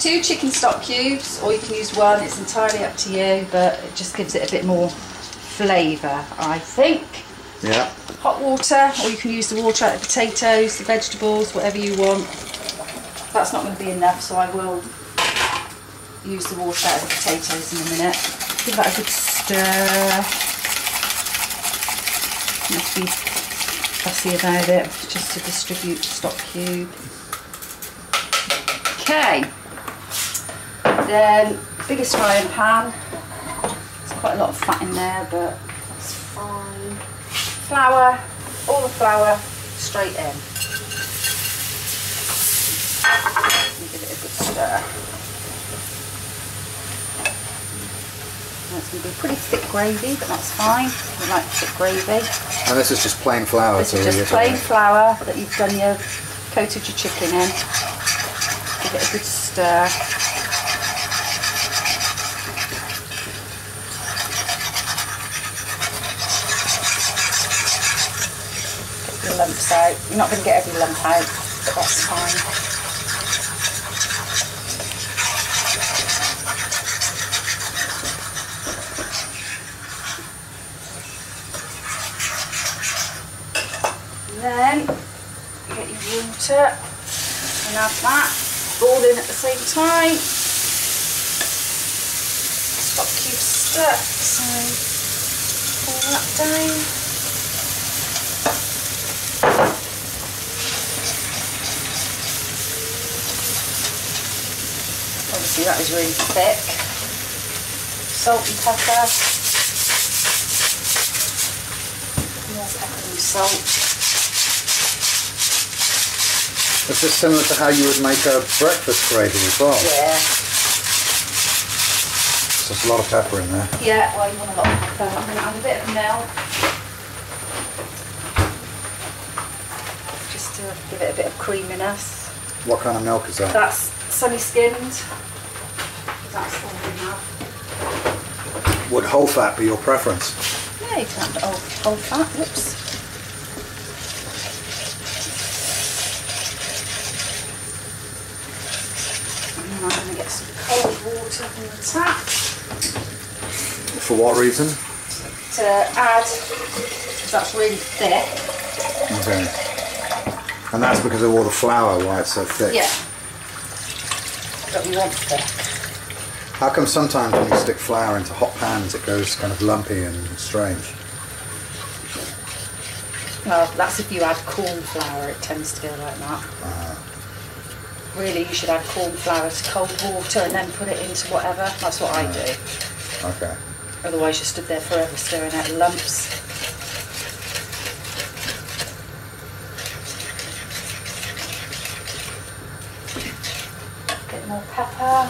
2 chicken stock cubes, or you can use 1, it's entirely up to you, but it just gives it a bit more flavour, I think. Yeah. Hot water, or you can use the water out of the potatoes, the vegetables, whatever you want. That's not going to be enough, so I will use the water out of the potatoes in a minute. Give that a good stir. Must be fussy about it, just to distribute the stock cube. Okay. Then, biggest frying pan. There's quite a lot of fat in there, but that's fine. Flour, all the flour straight in. And give it a good stir. And it's going to be pretty thick gravy, but that's fine. We like thick gravy. And this is just plain flour? This is just plain flour that you've done your coated your chicken in. Give it a good stir. Get your lumps out. You're not going to get every lump out, but that's fine. Then get your water and add that, all in at the same time. Stock cube stuck, so pour that down. Obviously that is really thick. Salt and pepper. More pepper and salt. Is this similar to how you would make a breakfast gravy as well? Yeah. So there's a lot of pepper in there. Yeah, well you want a lot of pepper. I'm going to add a bit of milk. Just to give it a bit of creaminess. What kind of milk is that? That's sunny skinned. That's all we have. Would whole fat be your preference? Yeah, you can have whole fat. Whoops. I'm going to get some cold water from the tap. For what reason? To add, because that's really thick. Okay. And that's because of all the flour, why it's so thick? Yeah. But we want thick. How come sometimes when you stick flour into hot pans it goes kind of lumpy and strange? Well, that's if you add corn flour, it tends to go like that. Really, you should add corn flour to cold water and then put it into whatever. That's what I do. Okay. Otherwise you stood there forever stirring out lumps. A bit more pepper.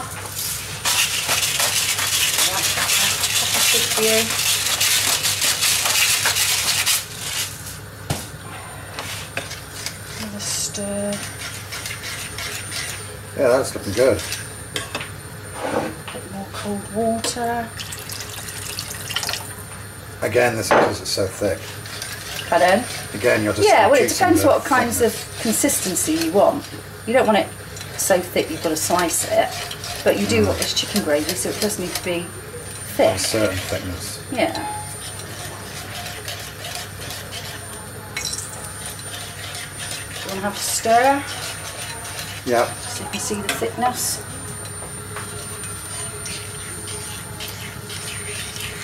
White pepper. Pepper's good for you. Another stir. Yeah, that's looking good. A bit more cold water. Again, this is because it's so thick. Pardon? Again, you're just yeah, well, it reducing depends the what kinds thickness. of consistency you want. You don't want it so thick you've got to slice it, but you do want this chicken gravy, so it does need to be thick. A certain thickness. Yeah. You want to have a stir, Yep. so you can see the thickness.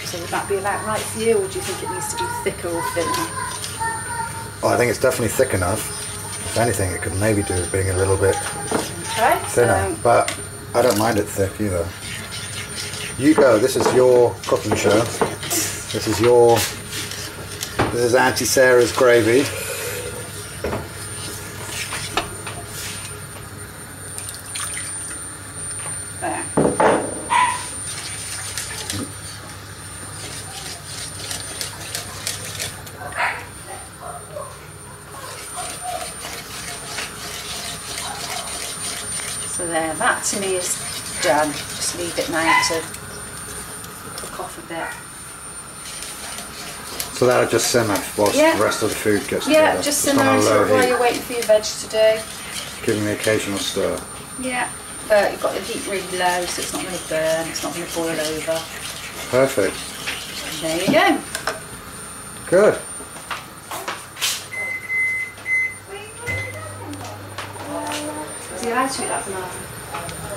So would that be about right for you, or do you think it needs to be thicker or thinner? Well, I think it's definitely thick enough. If anything, it could maybe do with being a little bit Okay. thinner, but I don't mind it thick either. You go, this is your cooking show. This is Aunty Sara's gravy. There. So there, that to me is done. Just leave it now to cook off a bit. So that'll just simmer whilst Yeah. the rest of the food gets Yeah, together. just It's simmer on a low until while heat, you're waiting for your veg to do. giving the occasional stir. Yeah, but you've got the heat really low, so it's not going to burn, it's not going to boil over. Perfect. And there you go. Good. Is he allowed to eat that banana?